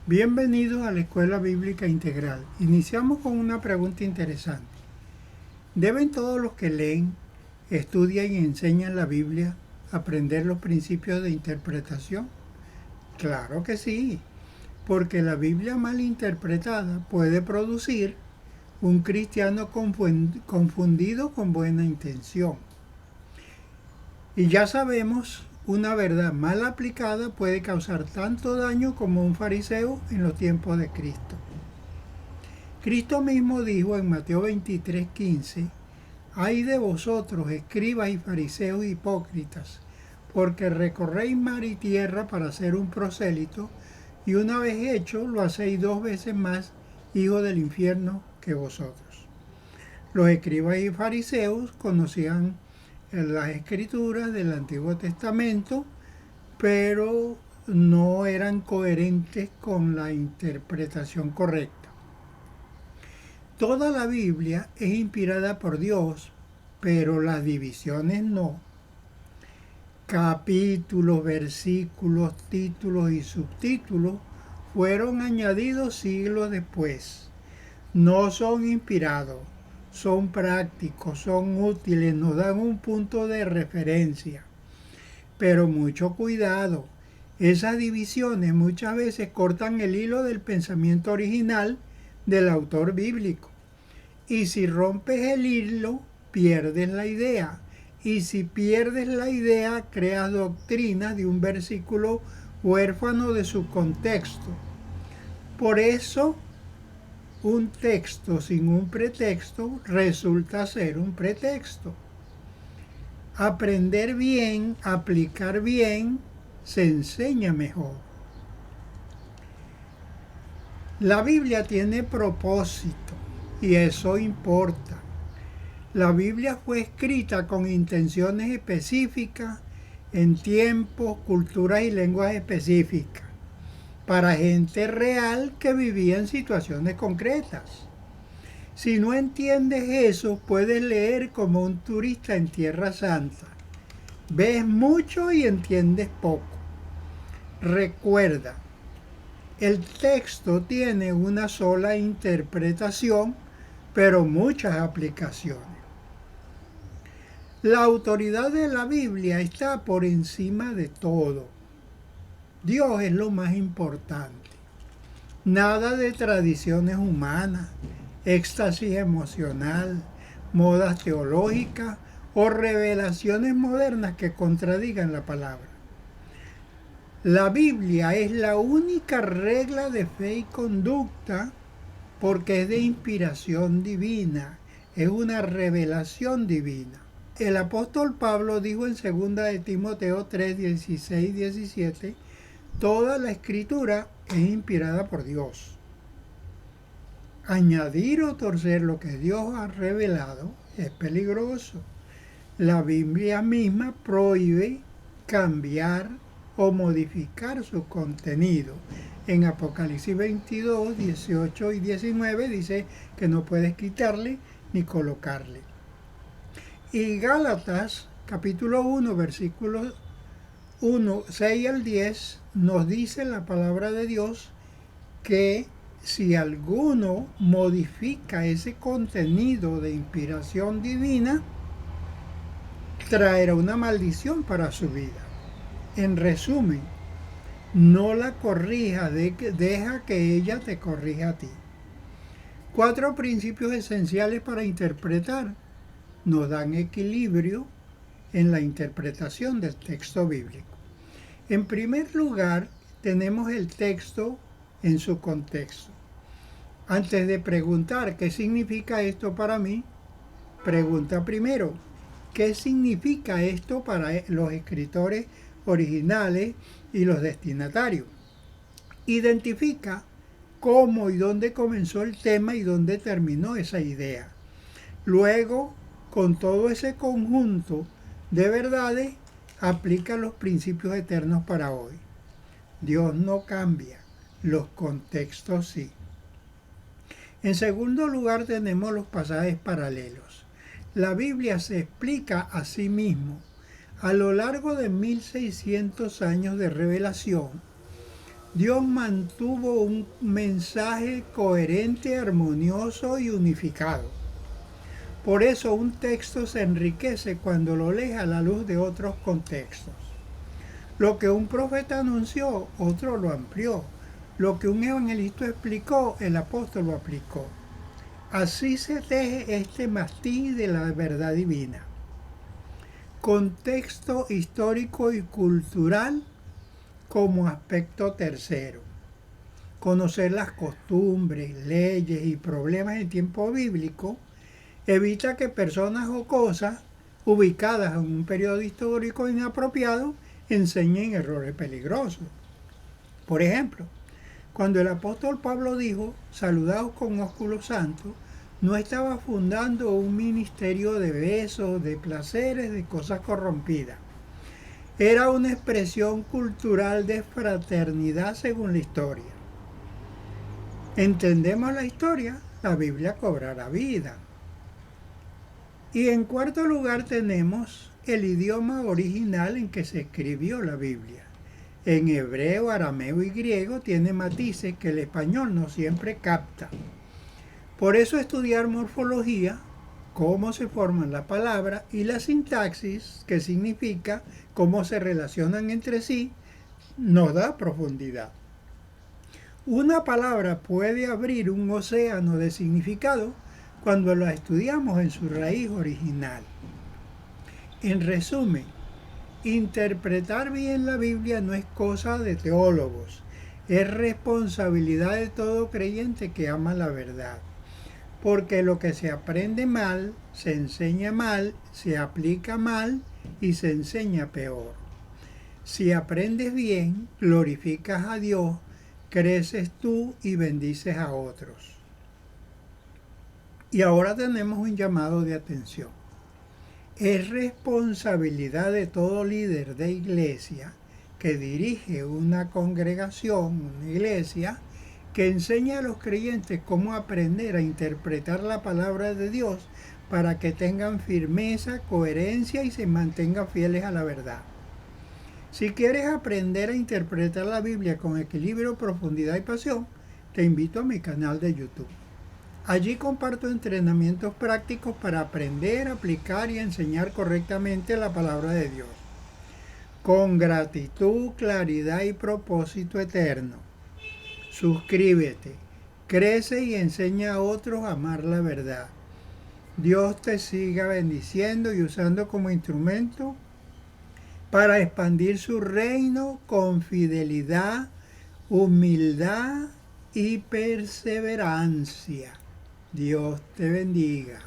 Bienvenidos a la Escuela Bíblica Integral. Iniciamos con una pregunta interesante. ¿Deben todos los que leen, estudian y enseñan la Biblia aprender los principios de interpretación? Claro que sí, porque la Biblia mal interpretada puede producir un cristiano confundido con buena intención. Y ya sabemos, una verdad mal aplicada puede causar tanto daño como un fariseo en los tiempos de Cristo. Cristo mismo dijo en Mateo 23:15, «Ay de vosotros, escribas y fariseos hipócritas, porque recorréis mar y tierra para ser un prosélito, y una vez hecho lo hacéis 2 veces más hijo del infierno que vosotros». Los escribas y fariseos conocían las escrituras del Antiguo Testamento, pero no eran coherentes con la interpretación correcta. Toda la Biblia es inspirada por Dios, pero las divisiones no. Capítulos, versículos, títulos y subtítulos fueron añadidos siglos después. No son inspirados, son prácticos, son útiles, nos dan un punto de referencia. Pero mucho cuidado, esas divisiones muchas veces cortan el hilo del pensamiento original del autor bíblico. Y si rompes el hilo, pierdes la idea. Y si pierdes la idea, creas doctrinas de un versículo huérfano de su contexto. Por eso, un texto sin un pretexto resulta ser un pretexto. Aprender bien, aplicar bien, se enseña mejor. La Biblia tiene propósito y eso importa. La Biblia fue escrita con intenciones específicas en tiempos, culturas y lenguas específicas, para gente real que vivía en situaciones concretas. Si no entiendes eso, puedes leer como un turista en Tierra Santa. Ves mucho y entiendes poco. Recuerda, el texto tiene una sola interpretación, pero muchas aplicaciones. La autoridad de la Biblia está por encima de todo. Dios es lo más importante. Nada de tradiciones humanas, éxtasis emocional, modas teológicas o revelaciones modernas que contradigan la palabra. La Biblia es la única regla de fe y conducta porque es de inspiración divina, es una revelación divina. El apóstol Pablo dijo en 2 de Timoteo 3, 16, 17, toda la escritura es inspirada por Dios. Añadir o torcer lo que Dios ha revelado es peligroso. La Biblia misma prohíbe cambiar o modificar su contenido. En Apocalipsis 22, 18 y 19 dice que no puedes quitarle ni colocarle. Y Gálatas capítulo 1, versículos 1, 6 al 10 nos dice la palabra de Dios que si alguno modifica ese contenido de inspiración divina, traerá una maldición para su vida. En resumen, no la corrija, deja que ella te corrija a ti. 4 principios esenciales para interpretar nos dan equilibrio en la interpretación del texto bíblico. En primer lugar, tenemos el texto en su contexto. Antes de preguntar qué significa esto para mí, pregunta primero, ¿qué significa esto para los escritores originales y los destinatarios? Identifica cómo y dónde comenzó el tema y dónde terminó esa idea. Luego, con todo ese conjunto de verdades, aplica los principios eternos para hoy. Dios no cambia, los contextos sí. En segundo lugar tenemos los pasajes paralelos. La Biblia se explica a sí mismo. A lo largo de 1600 años de revelación, Dios mantuvo un mensaje coherente, armonioso y unificado. Por eso un texto se enriquece cuando lo lees a la luz de otros contextos. Lo que un profeta anunció, otro lo amplió. Lo que un evangelista explicó, el apóstol lo aplicó. Así se teje este matiz de la verdad divina. Contexto histórico y cultural como aspecto tercero. Conocer las costumbres, leyes y problemas en tiempo bíblico evita que personas o cosas ubicadas en un periodo histórico inapropiado enseñen errores peligrosos. Por ejemplo, cuando el apóstol Pablo dijo, saludaos con ósculo santo, no estaba fundando un ministerio de besos, de placeres, de cosas corrompidas. Era una expresión cultural de fraternidad según la historia. Entendemos la historia, la Biblia cobrará vida. Y en cuarto lugar tenemos el idioma original en que se escribió la Biblia. En hebreo, arameo y griego tiene matices que el español no siempre capta. Por eso estudiar morfología, cómo se forman las palabras, y la sintaxis, que significa cómo se relacionan entre sí, nos da profundidad. Una palabra puede abrir un océano de significado cuando la estudiamos en su raíz original. En resumen, interpretar bien la Biblia no es cosa de teólogos, es responsabilidad de todo creyente que ama la verdad. Porque lo que se aprende mal, se enseña mal, se aplica mal y se enseña peor. Si aprendes bien, glorificas a Dios, creces tú y bendices a otros. Y ahora tenemos un llamado de atención. Es responsabilidad de todo líder de iglesia que dirige una congregación, una iglesia, que enseña a los creyentes cómo aprender a interpretar la palabra de Dios para que tengan firmeza, coherencia y se mantengan fieles a la verdad. Si quieres aprender a interpretar la Biblia con equilibrio, profundidad y pasión, te invito a mi canal de YouTube. Allí comparto entrenamientos prácticos para aprender, aplicar y enseñar correctamente la palabra de Dios. Con gratitud, claridad y propósito eterno. Suscríbete, crece y enseña a otros a amar la verdad. Dios te siga bendiciendo y usando como instrumento para expandir su reino con fidelidad, humildad y perseverancia. Dios te bendiga.